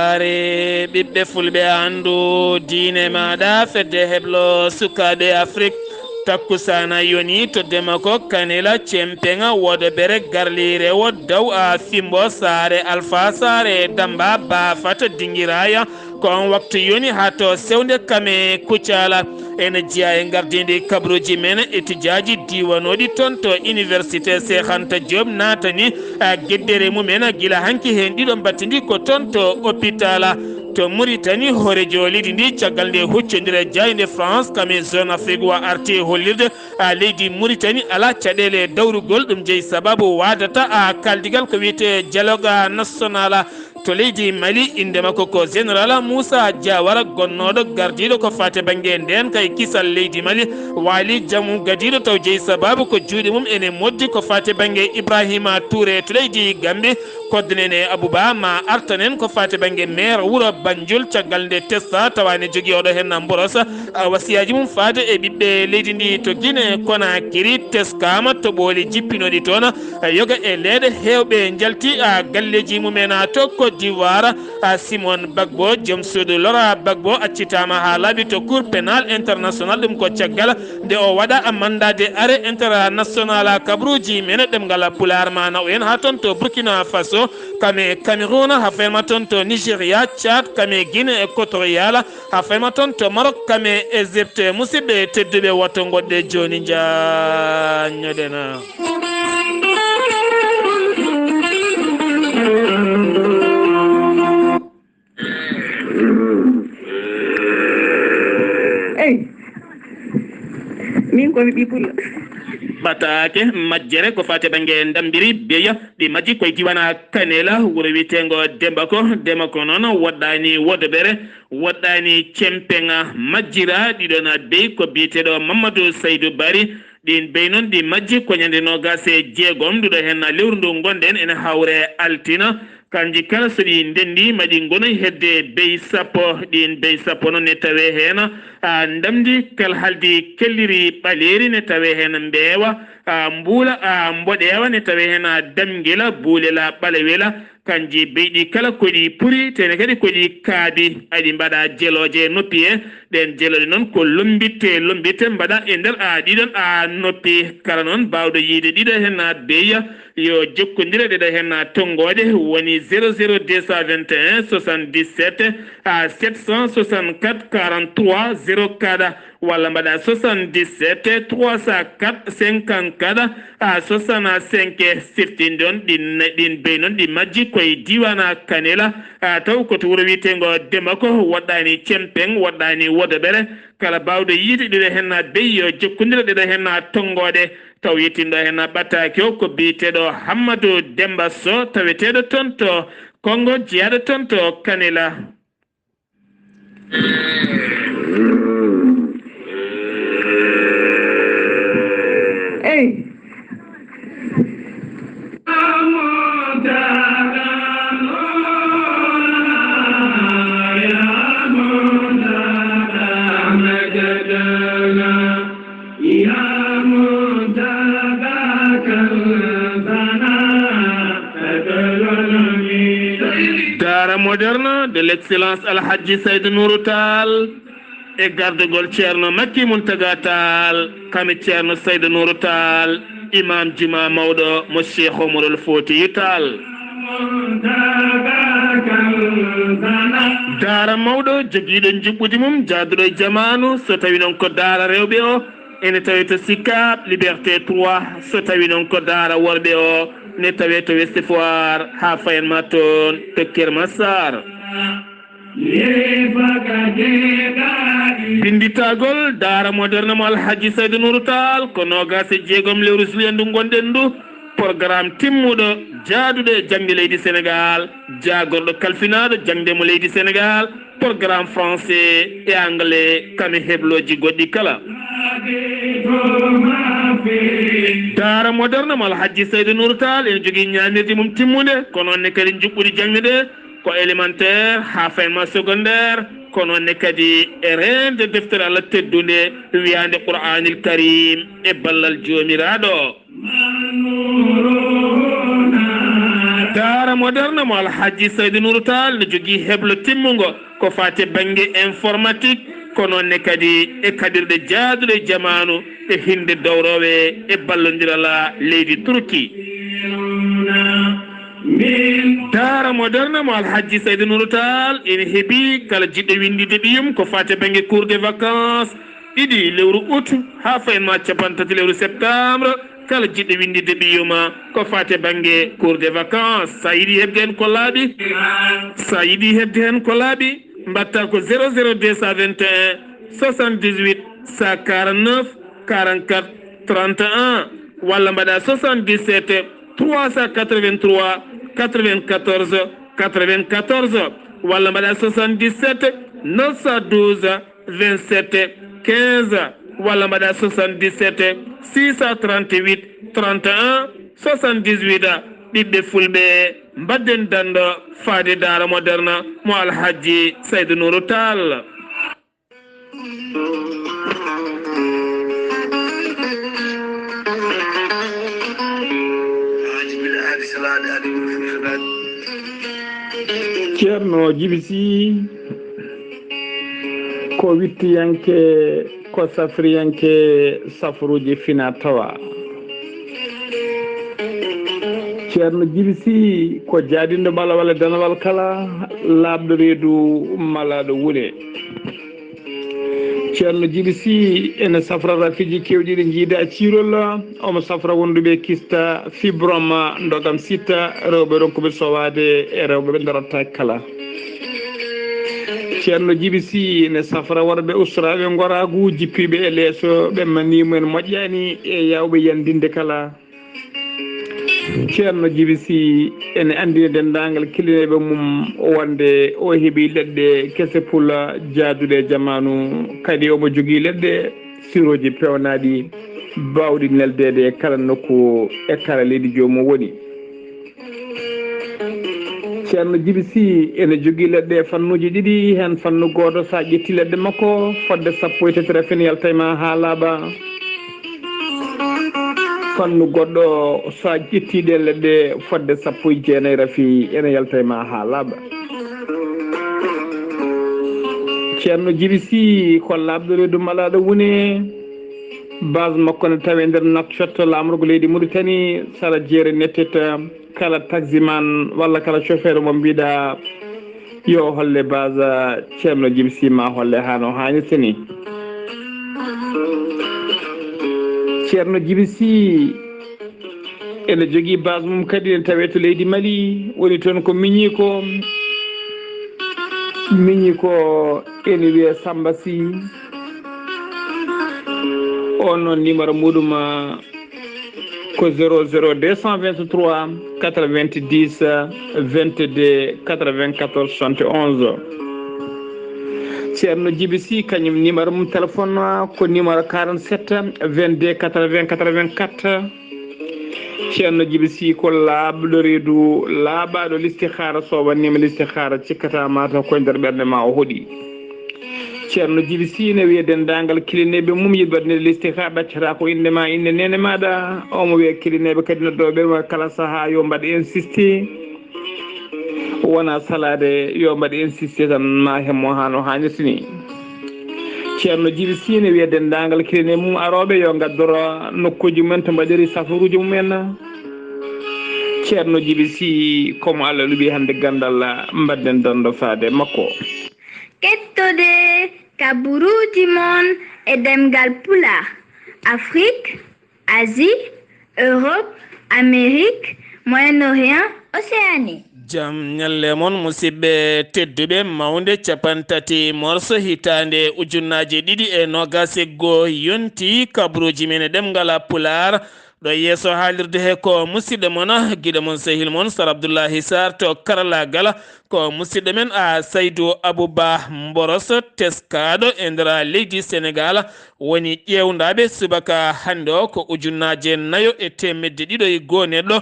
sare ɓiɓɓe fulɓe andu diine maɗa fedde heblo sukaɓe afrique takkusana yoni to demako kanela cempenga wodo bere garlire wo daw a fimbo sare alpha sare damba ba fata dingiraya kon waktu yoni hato sewnde kame kucala ene jiya e gardidi kabruji men etijaji diwanoɗi toon to université Cheikh Anta Diop natani gueddere mumen guila hanki hen ɗiɗo battidi ko toon to hôpital to Mauritanie hoore jolidi ndi caggal nde huccodira jayde France kame zone Afrique wa arti hollirde leydi Mauritanie ala caɗele dawrugol ɗum jeeyi sababu wadata kaldigal ko wiyete dialogue national to leydi Mali inde makko ko général Moussa Diawara gonnoɗo gardiɗo ko fate banggue nden kay kisal leydi Mali wali jamu gadiɗo taw jeeyi sababu ko juuɗe mum ene moddi ko fate banggue Ibrahima Touré to leydi Gambie koddanene Abouba ma artanen ko fate banggue maire wuuro Banjul caggal nde testa tawani jogui oɗo hen mborosa wasiyaji mum fade e ɓiɓɓe leydi ndi to Guinée Conakry teskama to ɓooli jippinoɗi toon yoga e leeɗe hewɓe jalti galleji mumen to Côte d'Ivoire Simon Bagbo joom suudu Laurent Gbagbo accitama ha laaɓi to cour pénal international ɗum ko caggal nde o waɗa mandat de arrêt international kabruji men ɗemgal pular mana o en ha toon to Burkina Faso kame Cameroun ha ferma toon to Nigéria Tchad kame Guinée équatorial ha ferma toon to Maroc kame Égypte musidɓe tedduɓe watto goɗɗe joni jañoɗena min komi ɓiɓɓulla batake majjere ko fate banggue dambiri beya ɗi majji koye diwana Kanela wuuro wiyetego Dembako noon woɗɗani wodobere woɗɗani cempenga majjira ɗiɗon bey ko biyeteɗo Mamadou Saydou Bari ɗin bey noon ɗi majji ko ñande nogase jeegom ɗuɗo hen lewru ndu gonɗen ene hawre altina kanji kala so ɗi ndendi maɗi gonoy hedde bey sappo ɗin bey sappo noon ne tawe hen ndamdi kala haldi kelliri ɓaleri ne tawe hen mbeewa mbuula mboɗewa ne tawe hen damguela buulela ɓalewela kanji beyɗi kala koɗi puri tene kadi koɗi kaabi aɗi mbaɗa jeeloje noppi he ɗen jeeloɗe noon ko lombitte mbaɗa e nder ɗiɗon noppi kala noon bawɗo yiide ɗiɗo hen beya yo jokkodira ɗeɗo hen tonggode woni 00221 77 764 43 04 walla mbaɗa 77 304 54 65 sirtinde on ɗin bey noon ɗi majji koye diwana Kanela taw koto wuuro wiyetego Dembako woɗɗani cempen woɗɗani wodobere kala bawɗo yiide ɗiɗo hen bey yo jokkodira ɗeɗo hen tonggode taw yettinɗo hen ɓattake o ko biyeteɗo Hammadou Demba Sow taweteɗo toon to Congo jeyaɗo toon to Kanela eyi Daara moderne de l'excellence Alhaji Saydou Nourou Tall e gardugol ceerno Makki Mountaga Tall kame ceerno Saydou Nourou Tall imam juma mawɗo mo Cheikh Omarul Foutiyou Tall daara mawɗo joguiɗo juɓɓudi mum jaaduɗo e jamanu so tawi noon ko daara rewɓe o ene tawi to Sicap Liberté 3 so tawi noon ko daara worɓe o ne tawe to Ouest Foire ha fayanma toon to Kermassar binditagol daara moderne mo Alhaji Saydou Nourou Tall ko nogas e jeegom lewru juillet ndu gonɗen ndu programme timmuɗo jaaduɗo e jangde leydi Sénégal jagorɗo kalfinaɗo jangde mo leydi Sénégal programme français et anglais kame hebloji goɗɗi kala daara moderne mo Alhaji Saydou Nourou Tall ene jogui ñamirde mum timmude kono onne kadi juɓɓudi jangde ɗe ko élémentaire ha fayma secondaire kono onne kadi e rende deftere Allah teddude wiyande Qur'anil Karim e ballal jomiraɗo daara moderne mo alhaji Saydou Nourou Tall ne jogii heblo timmungo ko fate banggue informatique ko noonne kadi e kadirɗe jaaduɗe jamanu e hinde dowrowe e ballodirala leydi Turki daara moderne mo alhaji Saydou Nourou Tall ene heeɓi kala jiɗɗo windide ɗiyum ko fate banggue cours de vacances ɗiɗi lewru août ha fayenma capantati lewru septembre kala jiɗɗo windide ɓiyuma ko fate banggue cours de vacances sa yiiɗi hebde hen ko laaɓi mbatta ko 00221 78 149 44 31 walla mbaɗa 77 383 94 94 walla mbaɗa 77 912 27 15 walla mbaɗa 77 638 31 78 ɓiɓɓe fulɓe mbadden dando faade daara moderne mo alhaji Saydou Nourou Tall ceerno Djiby Sy ko wittiyanke ko safriyanke safruji fina tawa ceerno Djiby Sy ko jaadindo ɓala walla danawal kala laaɓɗo reedu malaɗo wuule ceerno Djiby Sy ene safra rafiji kewɗi ɗi jiida ciirol omo safra wonduɓe kista fibrome ndogam sitta rewɓe ronkuɓe sowade e rewɓe ɓe darata kala ceerno Djiby Sy ne safra worɓe ustaraɓe goragu jippiɓe e leeso ɓe manimumen moƴƴani e yawɓe yandinde kala ceerno Djiby Sy ene andini dendagal kilineɓe mum wonde o heeɓi leɗɗe kese pula jaaduɗe jamanu kadi omo jogui leɗɗe siroji pewnaɗi bawɗi neldede e kala nokku e kala leydi jomum woni ceerno Djiby Sy ene jogui leɗɗe fannuji ɗiɗi hen fannu goto sa ƴetti leɗɗe makko fodde 13 rafin yaltayma ha laaɓa fannu goɗɗo sa ƴettiɗe leɗɗe fodde 19 rafi ene yaltayma ha laaɓa ceerno Djiby Sy ko laaɓɗo reedu malaɗo wune base makko ne tawe nder Nouakchott lamrugo leydi Mauritanie sara jeere netteta kala taximan walla kala chauffeur mo mbiɗa yo holle base ceerno Djiby Sy ma holle hano hannirta ni ceerno Djiby Sy ene jogui base mum kadi ne tawe to leydi Mali woni toon ko miñi ko ene wiye Samba Sy on noon numéro muɗum ko 00223 90 22 94 71 ceerno Djiby Sy kañum numéro mum téléphone ko numéro 47 22 80 84 ceerno Djiby Sy ko laaɓɗo reedu laaɓaɗo listihara so wannima listihara cikkata mata koye nder ɓerde ma o hooɗi ceerno Djiby Sy ne wiya dendagal kilineɓe mum yiɗi waɗnede listihara ɗaccata ko indema inde nene maɗa omo wiya kilineɓe kadi noddoɓe kala saaha yo mbaɗ insisté wona salade yo mbaɗ insisté tan ma hemmo hano hannirta ni ceerno Djiby Sy ne wiya dendagal kiline mum aroɓe yo gaddoro nokkuji mumen to mbaɗiri safaruji mumen ceerno Djiby Sy komo Allah luɓi hande gandal mbadden dando faade makko kettode kaburuji mon e demgal pula Afrique, Asie, Europe, Amérique, Moyen-Orient, Océanie. Jam nyalle mon musidɓe tedduɓe mawde capantati morso hitande ujunnaje ɗiɗi e nogase go yonti kabruji men e ɗemgal pular ɗo yeeso haalirde he ko musidɗo mon guiɗo mon sehil mon Sar Abdoullahi Sarr to karallagal ko musidɗo men a Saydou Abouba Mboros teskaɗo e nder leydi Sénégal woni ƴewdaɓe subaka hande o ko ujunnaje nayo e temedde ɗiɗo e goho neɗɗo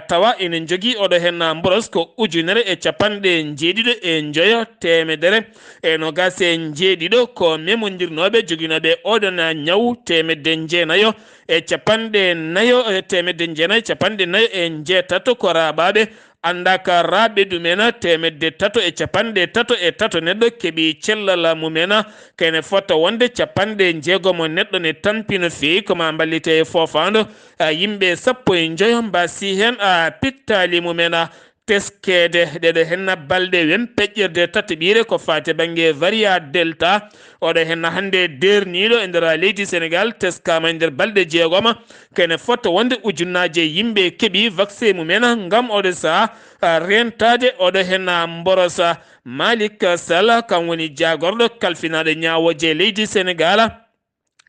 tawa ene jogui oɗo hen Mboros ko ujunere e capanɗe jeeɗiɗo e joyo temedere e nogas e jeeɗiɗo ko memodirnoɓe joguinoɓe oɗon ñaw temedde jeenayo e capanɗe nayo temedde jeenayo capanɗe nayo e jeetato ko raɓaɓe andaka raɓe ɗumena temedde tato e capanɗe tato e tato neɗɗo keeɓi cellal mumena kene fota wonde capanɗe jeegomo neɗɗo ne tampi no fewi koma ballite e fofando yimɓe sappo e joyo mbasi hen pittali mumena teskede ɗeɗo henna balɗe wen peƴƴirde tataɓire ko fate banggue varia delta oɗo henna hande derniɗo e nder leydi sénégal teskama e nder balɗe jeegoma kene fota wonde ujunnaje yimɓe keeɓi vaccin mumen gam oɗo saha rentade oɗo henna mborosa Malik Sall kam woni jagorɗo kalfinaɗo ñawoje leydi sénégal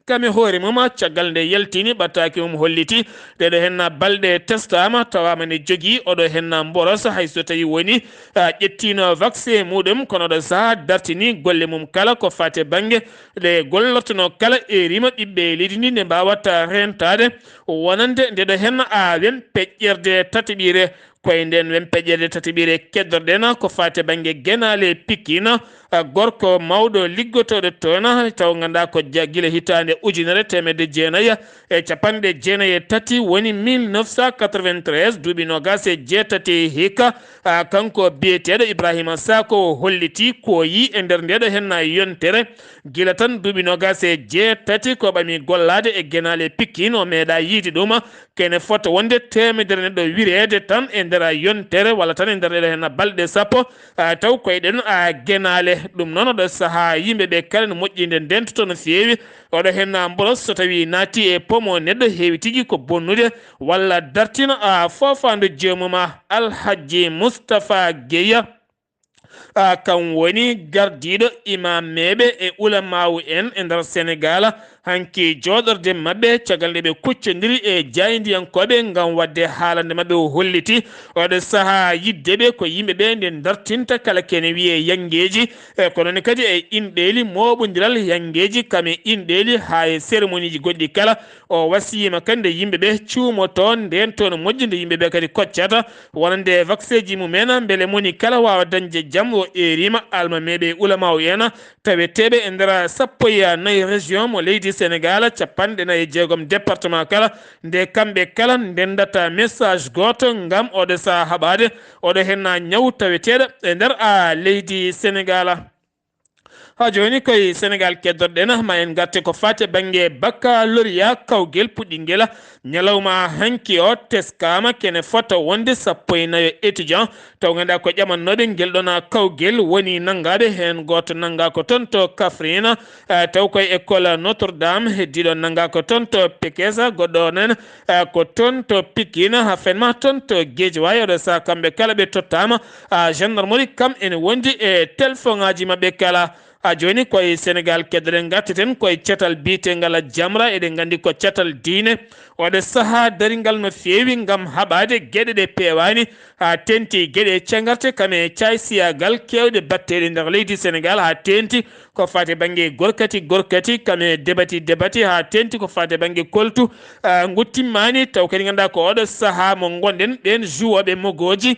kami hoore mum caggal nde yaltini ɓattaki mum holliti ɗeɗo henna balɗe testama tawama ne jogui oɗo henna mboros hayso tawi woni ƴettino vaccin muɗum kono ɗo saha dartini golle mum kala ko fate banggue ɗe gollottono kala erima ɓiɓɓe leydi ndi nde mbawata rentade wonande ndeɗo henna wen peƴƴerde tataɓire koye nden wen peƴƴerde tataɓire keddorɗen ko fate banggue guenale Pikine gorko mawɗo liggotoɗo toon taw ganduɗa ko guila hitande ujunere temedde jeenayyi e capanɗe jeenayyi e tati woni 1993 duuɓi nogas e jeetati hikka kanko biyeteɗo Ibrahima Sako holliti ko yi e nder ndeɗo henna yontere guila tan duuɓi nogas e jeetati ko ɓami gollade e guenale Pikine o meeɗa yiide ɗum kene fota wonde temedere neɗɗo wirede tan e nder yontere walla tan e nder ɗeɗo henna balɗe sappo taw koyeɗen guenale ɗum noon oɗo saaha yimɓeɓe kala ne moƴƴinde ndentoto no fewi oɗo henna mboros so tawi naati e pomo neɗɗo heewi tigui ko bonnude walla dartina fofando jeemuma Alhaji Moustapha Gueye kam woni gardiɗo imameɓe e ulamawu en e nder Sénégal hanki joɗorde mabɓe caggal nde ɓe kuccodiri e jaydiyankoɓe gam wadde haalande mabɓe o holliti oɗo saaha yiddeɓe ko yimɓeɓe nde dartinta kala kene wiye yangueji ko noon kadi e inɗeli moɓodiral yangueji kame inɗeli ha e cérémonie ji goɗɗi kala o wasiyima kadi yimɓeɓe cuumoto nden toon moƴƴude yimɓeɓe kadi koccata wonande vaccin ji mumen beele moni kala wawa dañde jaam o erima almameɓe ulama o en taweteɓe e nder sappo e nayyi région mo leydi Sénégal capanɗe nayyi e jeegom département kala nde kamɓe kala ndendata message goto gam oɗo saha haɓade oɗo henna ñaw taweteɗo e nder leydi Sénégal ha joni koye Sénégal keddorɗen ma en garte ko fate banggue baccalauréat kawguel puɗɗinguel ñalawma hanki o teskama kene fota wonde sappo e nayyo étudiant taw ganduɗa ko ƴamannoɓe guel ɗon kawguel woni nangaɓe hen goto nanga ko toon to Kaffrine taw koye école Notre Dame heddiɗo nanga ko toon to Pekes goɗɗo nen ko toon to Pikine ha fenma toon to Guédiawaye oɗo sa kamɓe kala ɓe tottama gendarmerie kam ene wondi e téléphone ngaji mabɓe kala ha joni koye Sénégal keddoɗen gatteten koye cetal biyetegal Jamra eɗen gandi ko cetal diine oɗo saaha daringal no fewi gam haɓade gueɗe ɗe pewani ha tenti gueɗe cengarte kame caysiyagal kewɗe batteɗe nder leydi Sénégal ha tenti ko fate banggue gorkati kame debati ha tenti ko fate banggue koltu guttimmani taw kadi ganduɗa ko oɗo saaha mo gonɗen ɓen jouwoɓe mogoji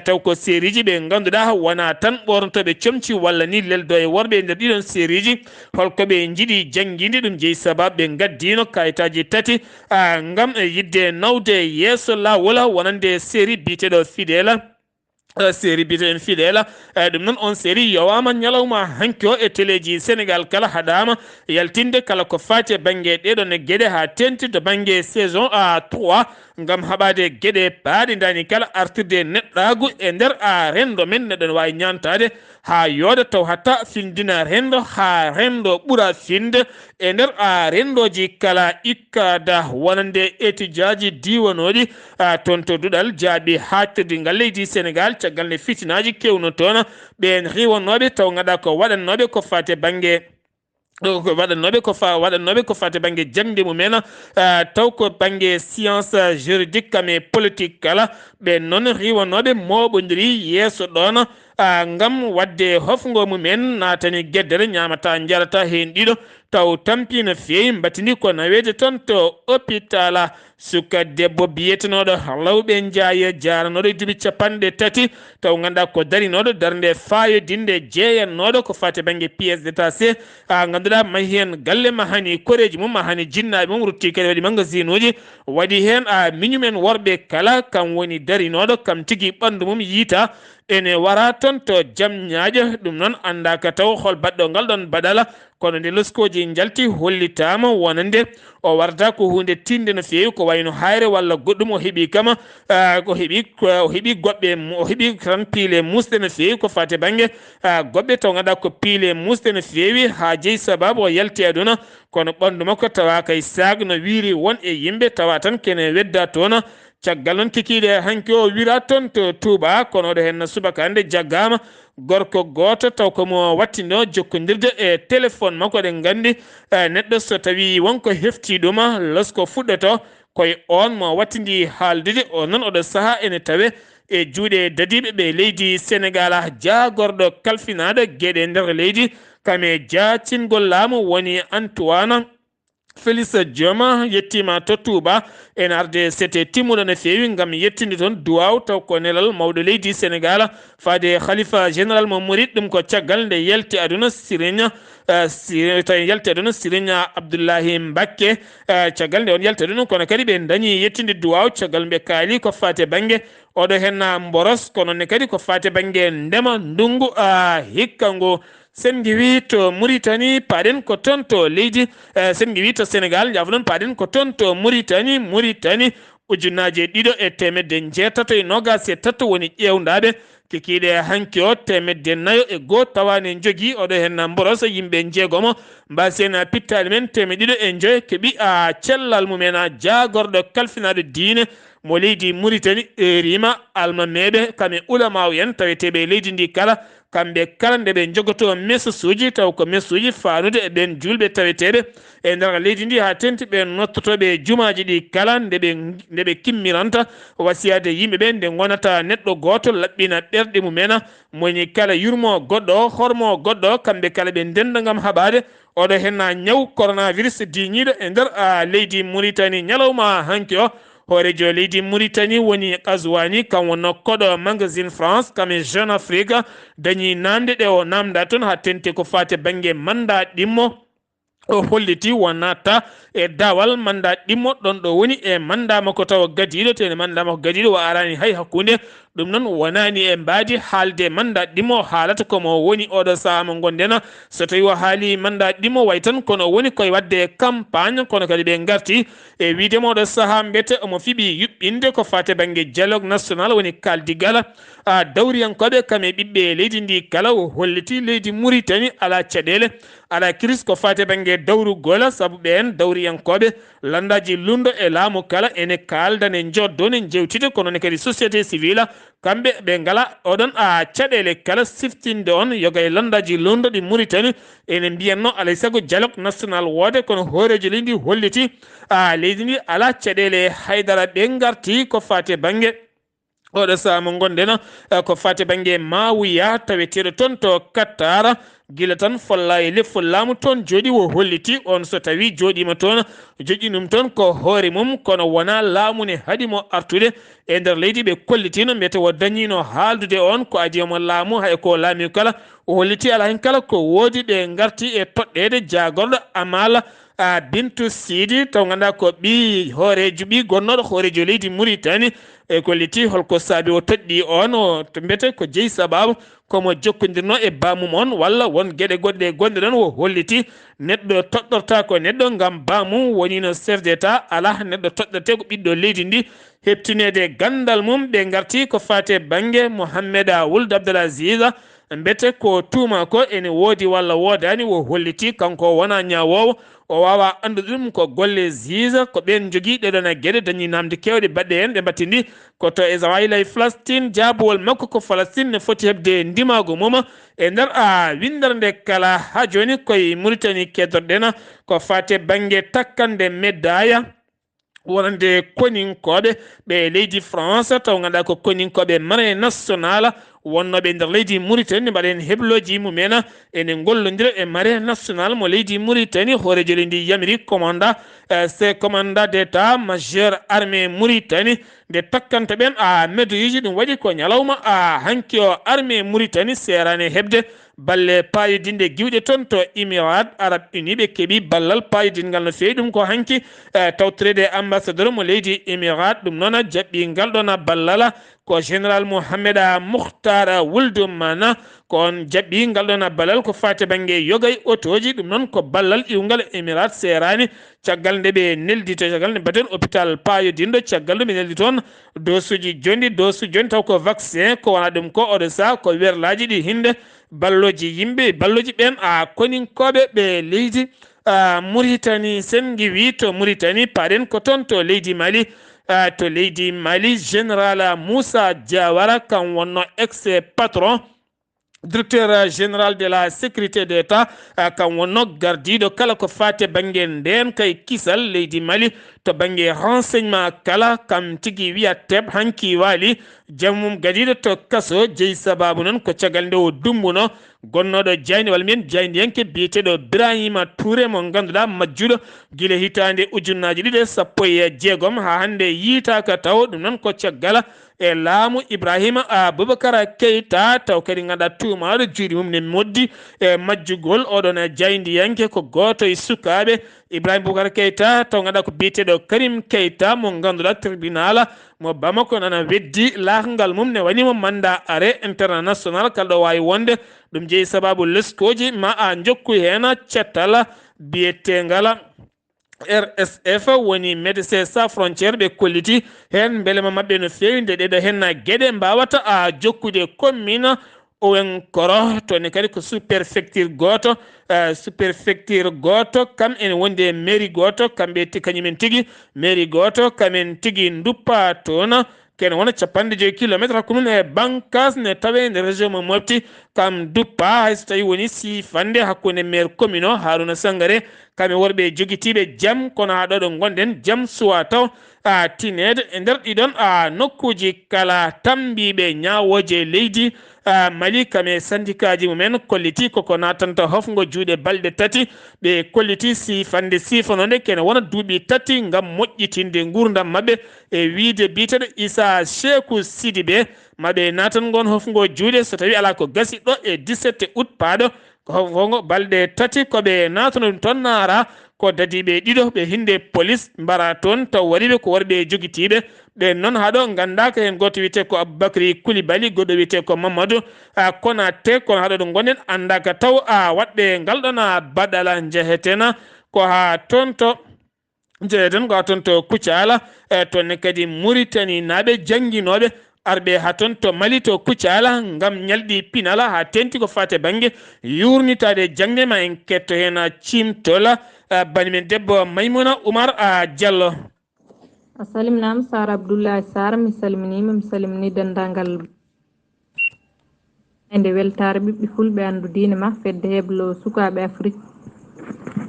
taw ko série ji ɓe ganduɗa wona tan ɓornotoɓe comci walla ni leldo e worɓe nder ɗiɗon série ji holko ɓe jiiɗi jangguide ɗum jeeyi sababu ɓe gaddino kayitaji tati gam yidde nawde yesso lawol wonande série biteɗo fidèle série biteɗen fidèle ɗum noon on série yowama ñalawma hanki o e téléji Sénégal kala haɗama yaltinde kala ko fati banggue ɗeɗon gueɗe ha tenti to banggue saison 3 gam haɓade gueɗe baaɗe dani kala artirde neɗɗagu e nder rendo men neɗɗon wawi ñantade ha yooda taw hatta findina rendo ha rendo ɓuura finde e nder rendoji kala ikkada wonande étudiant ji diwanoɗi toon to duɗal jaaɓi hattirdigal leydi Sénégal caggal nde fitinaji kewno toon ɓen riwonnoɓe taw gaɗa ko waɗannoɓe ko fate banggue waɗannoɓe ko fate banggue jangde mumen taw ko banggue science juridique kame politique kala ɓe noon riwanoɓe moɓodiri yesso ɗon ngam wadde hofgo mumen natani gueddere ñamata jarata hen ɗiɗo taw tampi no fewi mbatini ko naweje ton to hôpital suka debbo biyetenoɗo lawɓe jaaye jaranoɗo duuɓi capanɗe tati taw ganduɗa ko darinoɗo darde fayodinde jeeyannoɗo ko fate banggue pièce détachée ganduɗa mahi hen galle ma hani koreji mum ma hani jinnaɓe mum rutti kadi waɗi magasin uji waɗi hen miñumen worɓe kala kam woni darinoɗo kam tigui ɓandu mum yiita ene wara ton to jam ñaaƴo ɗum noon andaka taw hol baɗɗo ngal ɗon baɗala kono nde loskoji jalti hollitama wonande o warta ko hunde tinde no fewi ko wayno hayre walla goɗɗum o heeɓi kama o heeɓi goɓɓe o heeɓi tan piile musɗe no fewi ko fate banggue goɓɓe taw ganduɗa ko piile musɗe no fewi ha jeeyi sababu o yalti aduna kono ɓandu makko tawa kay sag no wiiri won e yimɓe tawa tan kene wedda toon caggal noon kikiɗe hanki o wira toon to Touba kono oɗo hen subaka hande jaggama gorko goto taw komo wattino jokkodirde e téléphone makko eɗen gandi neɗɗo so tawi wonko hefti ɗuma losko fuɗɗoto koye on mo wattidi haaldude o noon oɗo saaha ene tawe e juuɗe dadiɓe ɓe leydi Sénégal jagorɗo kalfinaɗo gueɗe nder leydi kame jacingol laamu woni Antoine Félix Dioma yettima to Touba en arde c'était timmuɗo no fewi gam yettinde toon duwaw taw ko nelal mawɗo leydi Sénégal fade khalifa général mo murid ɗum ko caggal nde yalti aduna Serigne yalti aduna Serigne Abdoullahi Mbacké caggal nde on yalti aduna kono kadi ɓe dañi yettinde duwaw caggal ɓe kaali ko fate banggue oɗo hen mboros kono ne kadi ko fate banggue ndema ndungu hikka ngo sen giwi to Mauritanie paɗen ko toon to leydi sen giwi to Sénégal jaafa noon paɗen ko toon to Mauritanie ujunnaje ɗiɗo e temedde jeetato e nogas e tato woni ƴewdaɓe kikiɗe hanki o temedde nayo e goho tawane jogui oɗo hen mboroso yimɓe jeegomo mbasen pittali men temedde ɗiɗo e joyo keeɓi cellal mumen jagorɗo kalfinaɗo diine mo leydi Mauritanie rima almameɓe kame ulama en taweteɓe leydi ndi kala kamɓe kala nde ɓe jogoto message taw ko message fanude e ɓen julɓe taweteɓe e nder leydi ndi ha tenti ɓe nottotoɓe jumaji ɗi kala nde ɓe kimmiranta wasiyade yimɓeɓe nde gonata neɗɗo goto laɓɓina ɓerɗe mumen moni kala yurmo goɗɗo hormo goɗɗo kamɓe kala ɓe ndenda gam haɓade oɗo hen ñaw coronavirus diñiɗo e nder leydi Mauritanie ñalawma hanki o horejo leydi Mauritanie woni Kazouani kam wonno koɗo magazine France kam Jeune Afrique dañi namde ɗe o namda toon ha tenti ko fate banggue manda ɗimmo o holliti wonata e dawal manda ɗimmo ɗon ɗo woni e manda makko taw gadiɗo tene manda makko gadiɗo o arani hay hakkude ɗum noon wonani e mbadi haalde manda ɗimmo haalata komo woni oɗo saaha mo gondena so tawi o haali manda ɗimmo way tan kono woni koye wadde campagne kono kadi ɓe garti e widema oɗo saaha mbete omo fiiɓi yuɓɓinde ko fate banggue dialogue national woni kaldigal dawriyankoɓe kame ɓiɓɓe leydi ndi kala o holliti leydi Mauritanie ala caɗele ala crise ko fate banggue dawrugol saabu ɓen dawriyankoɓe landaji lundo e laamu kala ene kaldane joddone jewtide kono ne kadi société civile kamɓe ɓe ngala oɗon caɗele kala siftinde on yoga e landaji lundo ɗi Mauritanie ene mbiyanno alay saago dialogue national woode kono horejo leydi holliti leydi ndi ala caɗele haydara ɓe garti ko fate banggue oɗo saaha mo gondena ko fate banggue mawuya taweteɗo toon to Qatar gila tan folla e lefol laamu toon jooɗi o holliti on so tawi jooɗima toon joƴƴi ɗum toon ko hoore mum kono wona laamu ne haɗimo artude e nder leydi ɓe kollitino mbiyete o dañino haaldude on ko adiyamo laamu hay ko laami kala o holliti ala hen kala ko woodi ɓe garti e toɗɗede jagorɗo Amala Bintou Sidi taw ganduɗa ko ɓi hoorejo ɓi gonnoɗo hoorejo leydi Mauritanie e kolliti holko saabi o toɗɗi on o mbiyete ko jeeyi sababu komo jokkodirno e bamum on walla won gueɗe goɗɗe gonɗe ɗon o holliti neɗɗo toɗɗorta ko neɗɗo gam bamum woni no chef d'état ala neɗɗo toɗɗorte ko ɓiɗɗo leydi ndi heptinede gandal mum ɓe garti ko fate banggue Mohamed Ould Abdelaziz mbete ko tuma ko ene woodi walla woodani o holliti kanko wona ñawowo o wawa andude ɗum ko golle juge ko ɓen jogui ɗeɗon gueɗe dañi namde kewɗe baɗɗe hen ɓe mbattindi koto Israël e Palestine jaabuwol makko ko Palestine ne foti hebde ndimago mum e nder windere nde kala ha joni koye Mauritanie keddoɗen ko fate banggue takkande médaille wonande koninkoɓe ɓe leydi France taw ganduɗa ko koninkoɓe marine national wonnoɓe nder leydi Mauritanie mbaɗen hebloji mumen ene gollodira e marine national mo leydi Mauritanie hoorejo leydi yamiri commanda c'est commandant d'état majeur armée Mauritanie nde takkanta ɓen a médoji ɗum waɗi ko ñalawma a hanki o armée Mauritanie serane hebde balle payodinde giwɗe toon to Émirats Arabes Unis ɓe keeɓi ballal payodingal no fewi ɗum ko hanki tawtorede ambassadeur mo leydi Émirats ɗum noon jaɓɓi ngal ɗon ballal ko général Mohamed Moukhtar Wuldoumana ko on jaɓɓi ngal ɗon ballal ko fate banggue yogay otoji ɗum noon ko ballal iwgal Émirats serani caggal nde ɓe neldi to caggal nde mbaɗen hôpital payodindo caggal ɗum ɓe neldi toon dosuji jondi dosu joni taw ko vaccin ko wona ɗum ko oɗo sa ko werlaji ɗi hinde balloji yimɓe balloji ɓen a koninkoɓe ɓe leydi Mauritanie sen giwi to Mauritanie paɗen ko toon to leydi Mali to leydi Mali général Moussa Diawara kan wonno ex patron directeur général de la sécurité d'État kan wonno gardiɗo kala ko fate banggue nden kay kisal leydi Mali to banggue renseignement kala kam tigui wiya teb hanki wali jammum gadiɗo to kaso jeeyi sababu noon ko caggal nde o dumbuno gonnoɗo jayni walla mbiyen jayniyanke biyeteɗo Birahima Touré mo ganduɗa majjuɗo guila hitande ujunnaji ɗiɗi sappo e jeegom ha hande yiitaka taw ɗum noon ko caggal e laamu Ibrahima Boubacar Keita taw kadi ganduɗa tumaɗo juuɗe mum ne moddi e majjugol oɗon jayniyanke ko goto e sukaɓe Ibrahima Boubacar Keita taw ganduɗa ko biyeteɗo Karim Keita mo ganduɗa tribunal mo Bamako nana weddi lakangal mum ne wanimo mandat arrêt international kalɗo wawi wonde ɗum jeeyi sababu leskoji ma a jokku hen cettal biyetegal RSF woni Médecins Sans Frontières ɓe kolliti hen beelema mabɓe no fewi nde ɗeɗo henna gueɗe mbawata a jokkude commune owen koro toni kadi ko sous préfecture goto kam ene wonde mairie goto kamɓe kañumen tigui mairie goto kamen tigui duppa toon kene wona 50 kilométre hakkude e Bankas ne tawe nde région mo Mopti kam duppa hayso tawi woni sifande hakkude maire commune o Harouna Sangare kamɓe worɓe joguitiɓe jaam kono ha ɗo ɗo gonɗen jaam suwa taw tinede e nder ɗiɗon nokkuji kala tambiɓe ñawoje leydi Mali kame syndicat ji mumen kolliti koko natanta hofgo juuɗe balɗe tati ɓe kolliti sifande sifanode kene wona duuɓi tati gam moƴƴitinde gurdam mabɓe e wiide biteɗo Issa Sékou Sidibé maɓe natan gon hofgo juuɗe so tawi ala ko gasi ɗo e 17 août paaɗo ko hofgo balɗe tati koɓe natano ɗum toon naara ko dadiɓe ɗiɗo ɓe hinde police mbara toon taw waɗiɓe ko worɓe joguitiɓe ɓe noon haɗo gandaka hen goto wiyete ko Aboubacry Coulibaly goɗɗo wiyete ko Mamadou Konaté kono haɗo ɗo gonen andaka taw waɗɓe ngal ɗon baɗala jeehetena ko ha toon to jeeyeten ko ha toon to Koutiala toonne kadi Mauritanie naaɓe jangguinoɓe arɓe ha toon to Mali to Koutiala gam ñalɗi pinala ha tenti ko fate banggue yurnitade jangde ma en ketto hen cimtola banimen debbo Maymouna Oumar Diallo. A salminama Sara Abdoullahi Sara mi salminima mi salmini dendagal ende weltare ɓiɓɓe fulɓe andu diine ma fedde heblo sukaɓe Afrique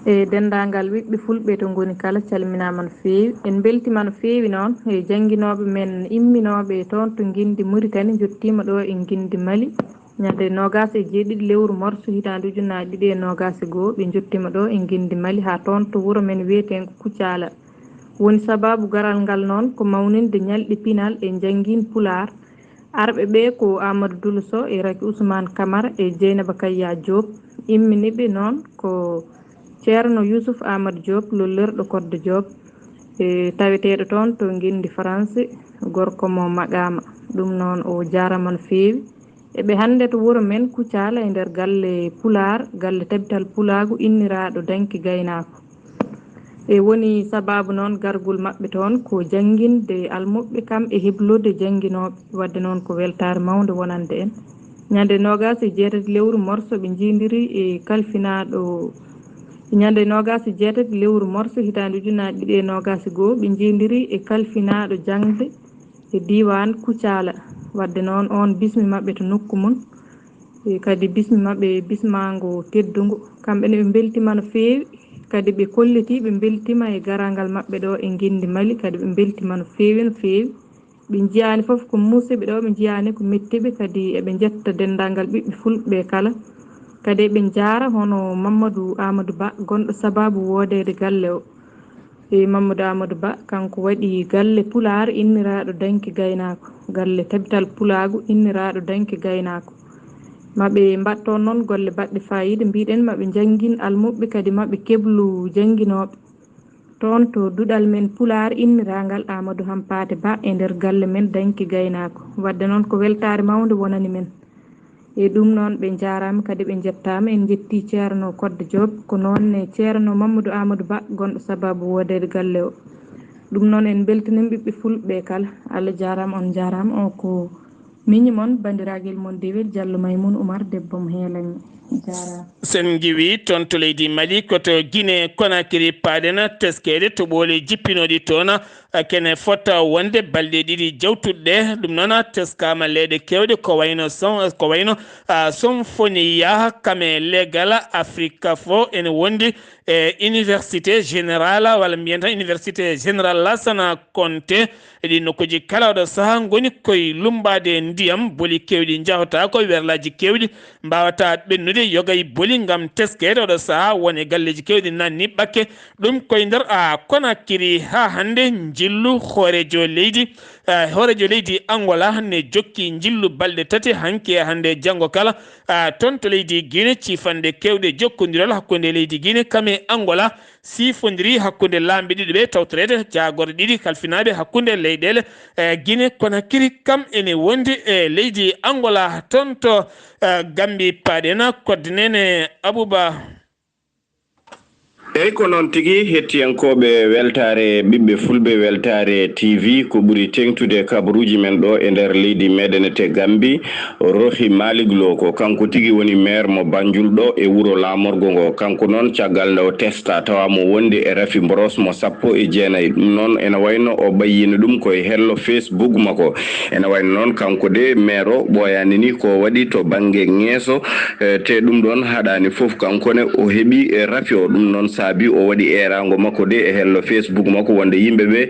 e dendagal ɓiɓɓe fulɓe to goni kala calminama no fewi en beltima no fewi noon e jangguinoɓe men imminoɓe toon to guindi Mauritanie jottima ɗo e guindi Mali ñande 27 lewru morso hitande ujunnaje 2021 ɓe jottima ɗo e guindi Mali ha toon to wuuro men wiyeten ko Koutiala woni sababu garal ngal noon ko mawninde ñalɗi pinal e jangguin Pulaar arɓe ɓe ko Amadou Doulso e Raky Ousmane Camara e Dieynaba Kaya Diop imminiɓe noon ko ceerno Youssouf Amadou Diop lollirɗo Kodde Diop e taweteɗo toon to guindi France gorko mo Magama ɗum noon o jarama no fewi eɓe hande to wuuro men Koutiala e nder galle Pulaar galle tabital Pulagu inniraɗo Danki Gaynako e woni sababu noon gargol mabɓe toon ko jangguinde almuɓɓe kam e heblode jangguinoɓe wadde noon ko weltare mawde wonande en ñande 26 lewru morso ɓe jindiri e kalfinaɗo ñande 26 lewru morso hitande ujunnaje 2021 ɓe jindiri e kalfinaɗo jangde e diwan Koutiala wadde noon on bismi mabɓe to nokku mum e kadi bismi mabɓe bismago teddugo kamɓene ɓe beltima no fewi kadi ɓe kolliti ɓe beltima e garangal maɓɓe ɗo e guindi Mali kadi ɓe beltima no feewi no feewi ɓe jiyani foof ko musidɓe ɗo ɓe jiyani ko mettiɓe kadi eɓe jetta dendagal ɓiɓɓe fulɓe kala kadi eɓe jaara hono Mamadou Amadou Ba gonɗo sababu wodede galle o e Mamadou Amadou Ba kanko waɗi galle Pulaar inniraɗo danki gaynako galle tabital Pulagu inniraɗo danki gaynako maɓe mbatto noon golle baɗɗe fayida mbiɗen maɓe jangguin almuɓɓe kadi maɓe keblu jangguinoɓe toon to duɗal men Pulaar inniragal Amadou Hampate Ba e nder galle men danki gaynako wadde noon ko weltare mawde wonani men e ɗum noon ɓe jarama kadi ɓe jettama en jetti ceerno Kodde Diop ko noonne ceerno Mamadou Amadou Ba gonɗo sababu wodede galle o ɗum noon en beltanima ɓiɓɓe fulɓe kala Allah jarama on jarama o ko miñi moon bandiraguel moon dewel Diallo Maymouna Oumar debbo mo heelañi jarama sen giwi toon to leydi Mali koto Guinée Conakry paɗena teskede to ɓoole jippinoɗi toon kene fota wonde balɗe ɗiɗi jawtuɗɗe ɗum noon teskama leyɗe kewɗe ko wayno Sonfonia kame legal Afrique fo ene wondi e université générale walla mbiyata université générale Lassana Conté eɗi nokkuji kala oɗo saaha goni koye lumbade ndiyam boli kewɗi jahota ko werlaji kewɗi mbawata ɓennude yogay boli gam teskede oɗo saaha woni galleji kewɗi nanni ɓakke ɗum koye nder Conakry ha hande jillu hoorejo leydi Angola ne jokki jillu balɗe tati hanke hande janggo kala toon to leydi Guinée cifande kewɗe jokkodiral hakkude leydi Guinée kame Angola sifodiri hakkude lamɓe ɗiɗi ɓe tawtorede jagorde ɗiɗi kalfinaɓe hakkude leyɗele Guinée Conakry kam ene wondi e leydi Angola toon to Gambie paɗena kodde nene Abouba eyyi ko noon tigui hettiyankoɓe weltare ɓiɓɓe fulɓe weltare TV ko ɓuuri tengtude kabaruji men ɗo e nder leydi meɗen te Gambie Rohi Malick Lo ko kanko tigui woni maire mo Banjul ɗo e wuuro lamorgo ngo kanko noon caggal nde o testa tawa mo wonde e Rafi Mboros mo 19 ɗum noon ene wayno o ɓayyino ɗum koye hello Facebook makko ene wayno noon kanko de maire o ɓoyani ni ko waɗi to banggue ngeeso te ɗum ɗon haɗani foof kankone o heeɓi Rafi o ɗum noon saabi o waɗi erago makko de e hello Facebook makko wonde yimɓeɓe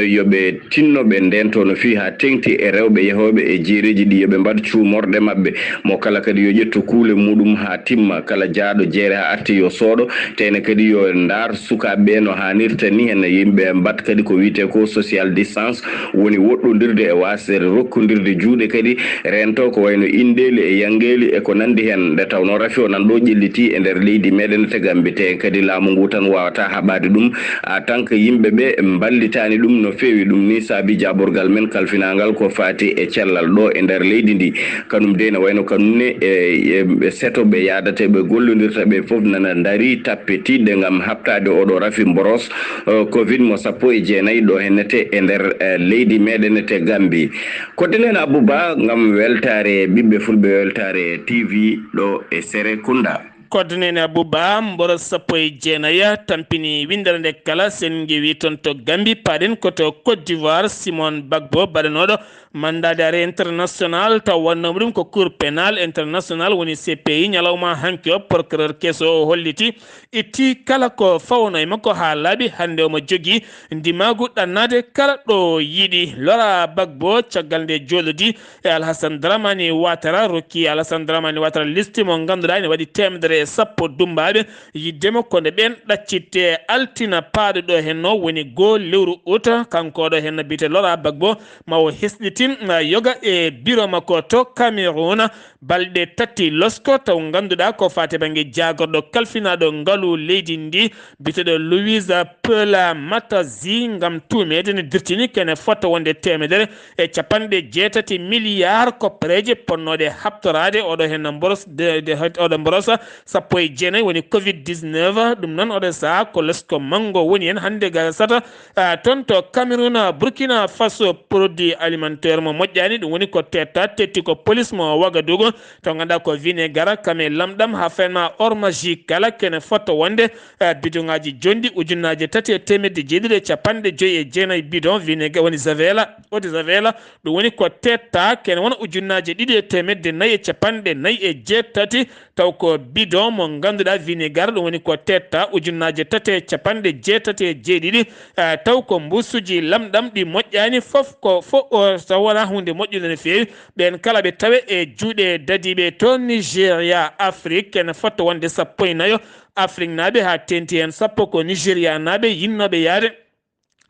yoɓe tinno ɓe ndento no fi ha tengti e rewɓe yehoɓe e jeereji ɗi yoɓe mbad cuumorɗe mabɓe mo kala kadi yo ƴetto kuule muɗum ha timma kala jaaɗo jeere ha arti yo sooɗo tene kadi yo ndar sukaɓe no hannirta ni hen yimɓe mbat kadi ko wiyete ko social distance woni woɗɗodirde e wasere rokkodirde juuɗe kadi rento ko wayno indeli e yangueli e ko nandi hen nde tawno Rafi o nan ɗo ƴelliti e nder leydi meɗen te Gambie te kadi laamu ngu tan wawata haɓade ɗum tant que yimɓeɓe mballitani ɗum no fewi ɗum ni saabi jaɓorgal men kalfinagal ko fati e cellal ɗo e nder leydi ndi kanum de ne wayno kanumne e seto ɓe yadate ɓe gollodirta ɓe foof nana daari tappe tidde gam habtade oɗo Rafi Mboros Covid mo 19 ɗo hennete e nder leydi meɗen te Gambie koddenen Abouba gam weltare ɓiɓɓe fulɓe weltare TV ɗo e Serekunda kodnene Abouba mboro 19 tampini windere nde kala sen gewi toon to Gambie paɗen koto Côte d'Ivoire Simon Bagbo baɗanoɗo mandat d'arrêt international taw wannoma ɗum ko cour pénal international woni CPI ñalawma hanke o procureur kesso o holliti itti kala ko fawno e makko ha laaɓi hande omo jogui ndimagu ɗannade kala ɗo yiiɗi lora Bagbo caggal nde jolodi e Alassane Dramane Ouattara rokki Alassane Dramane Ouattara listi mo ganduɗa ene waɗi temedere sappo dumbaɓe yiddemo ko nde ɓen ɗaccitte altina paaɗo ɗo henno woni goo lewru août kanko ɗo henno biyete Lora Bagbo ma o hesɗitin yoga e bureau makko to Cameroun balɗe tati losko taw ganduɗa ko fate banggue jagorɗo kalfinaɗo ngaalu leydi ndi biteɗo Louise Pela Matazi gam tumede ne dirtini kene fotta wonde temedere e capanɗe 6 milliards koppareje ponnoɗe habtorade oɗo henno Mboros oɗo Mboros 19 woni Covid-19 ɗum noon oɗo saha ko lesko mango woni hen hande ga sata toon to Cameroun Burkina Faso produit alimentaire mo moƴƴani ɗum woni ko tetta tetti ko police mo Ouagadougou bidon to ganda ko vinaigre kame lamdam ha fenma ormaji kala kene foto wonde bidongaji jondi ujunnaje tati temedde jeedide capande joyi e jeenayi bidon vinaigre woni zavela odi zavela ɗum woni ko tetta kene wona ujunnaje ɗiɗi e temedde nayi e capande nayi e jeetati taw ko bidon mo ganduɗa vinaigre ɗum woni ko tetta ujunnaje tati e capande jeetati e jeeɗiɗi taw ko mbusuji lamɗam ɗi moƴƴani fof ko taw wona hunde moƴƴude no feewi ɓen kala ɓe tawe e juuɗe dadiɓe to Nigéria Afrique ene fotta wonde 14 Afrique naaɓe ha tenti hen 10 ko Nigéria naaɓe yinnoɓe yaade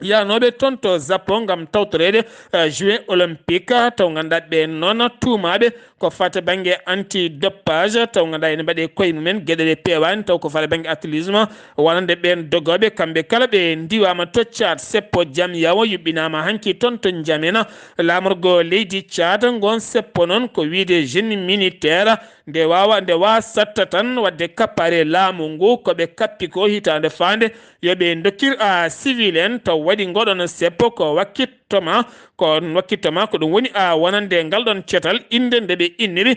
yanoɓe toon to Japon gam tawtorede Jeux olympique taw ganduɗa ɓe noon tuumaɓe ko fata banggue anti dopage taw ganduɗa ene mbaɗe koye mumen gueɗe ɗe pewani taw ko fata banggue athlétisme wonande ɓen dogoɓe kamɓe kala ɓe ndiwama to Tchad seppo jaam yawo yuɓɓinama hanki toon to N'Djamena lamorgo leydi Tchad gon seppo noon ko wiide jeune militaire nde wawa satta tan wadde kappare laamu ngu koɓe kappi ko hitande fande yoɓe dokkir civil en taw waɗi ngoɗon seppo ko wakkittoma ko ɗum woni wonande ngal ɗon cetal inde nde ɓe inniri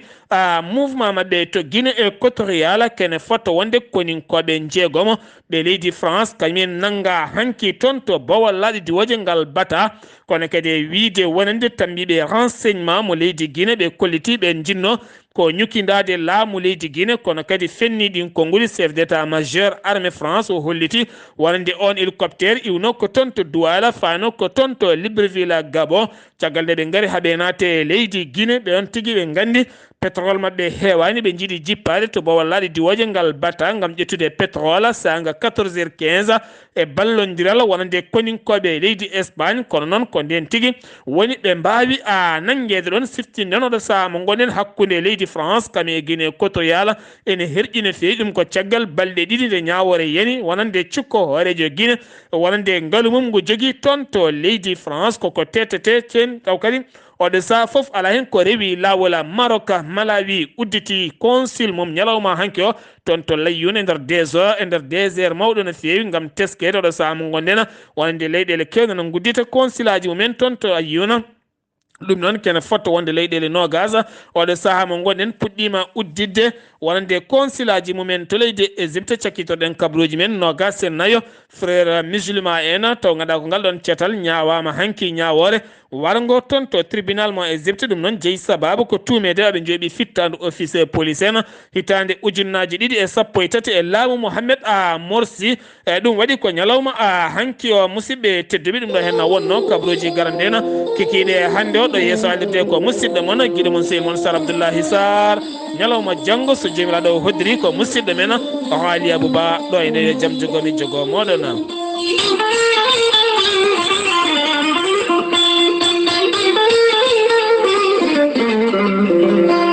mouvement mabɓe to Guinée équatorial kene foto wonde koninkoɓe jeegomo ɓe leydi France kañumen nanga hanki toon to bowal laaɗi diwoje ngal bata kono kadi wiide wonande tambiɓe renseignement mo leydi Guinée ɓe kolliti ɓe jinno ko ñukindade laamu leydi Guinée kono kadi fenni ɗin konnguli chef d'état majeur armée France o holliti wonande on hélicoptère iwno ko toon to Douala fano ko toon to Libreville Gabon caggal nde ɓe ngari haaɓe naate leydi Guinée ɓe on tigui ɓe gandi pétrole mabɓe heewani ɓe jiiɗi jippade to bowal laaɗi diwoje ngal bata gam ƴettude pétrole sanga 14h15 e ballodiral wonande koninkoɓe leydi Espagne kono noon ko nden tigui woni ɓe mbawi nanguede ɗon siftinde oɗo saaha mo gonen hakkude leydi France kam e Guinée équatorial ene herƴine feewi ɗum ko caggal balɗe ɗiɗi nde ñawore yani wonande cukko hoorejo Guinée wonande ngaalu mum ngu jogui toon to leydi France koko tetete cen taw kadi oɗo saha foof ala hen ko rewi lawol Maroc Malawi udditi consul mum ñalawma hanki o toon to Layoune e nder désert mawɗo no feewi gam teskede oɗo saha mo gonɗen wonande leyɗele kewɗe no guddita consul aji mumen toon to Layoune ɗum noon kene foto wonde leyɗele nogas oɗo saaha mo gonɗen puɗɗima uddidde wonande consilaji mumen to leydi Égypte cakkitoɗen kabruji men nogas e nayo frère musulman en taw ganduɗa ko ngal ɗon ceetal ñawama hanki ñawore wargo toon to tribunal mo Égypte ɗum noon jeeyi sababu ko tumede aɓe jooɓi fittandu office police en hitande ujunnaji ɗiɗi e 13 e laamu Mohamed Morsi ɗum waɗi ko ñalawma hanki o musidɓe tedduɓe ɗum ɗo henna wonno kabruji garandena kikiɗe hande o ɗo yeeso alirde ko musidɗo moon guiɗo mon sey moon Sar Abdoullahi Sarr ñalawma janggo so jomiraɗo hoddiri ko musidɗo men o haali Abouba ɗo ene jaam jogomi jogo moɗon